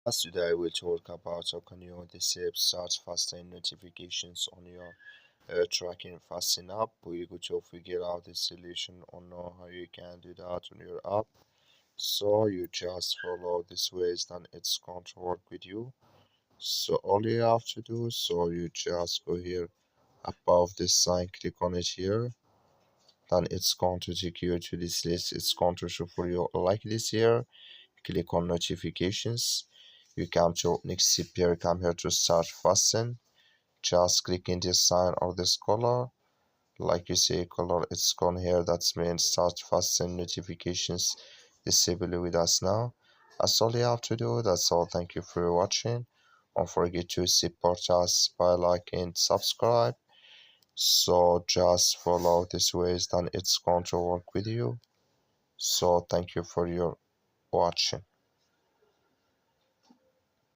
Today we'll talk about how can you disable start fasting notifications on your tracking fasting app. We're going to figure out the solution or know how you can do that on your app. So you just follow this ways, then it's going to work with you. So all you have to do, so you just go here above this sign, click on it here. Then it's going to take you to this list. It's going to show for you like this here. Click on notifications. You come to next here, come here to start fasting. Just click in this sign or this color. Like you see color, it's gone here. That's means start fasting notifications disable with us now. That's all you have to do. That's all. Thank you for watching. Don't forget to support us by liking and subscribe. So just follow this ways, then it's going to work with you. So thank you for your watching.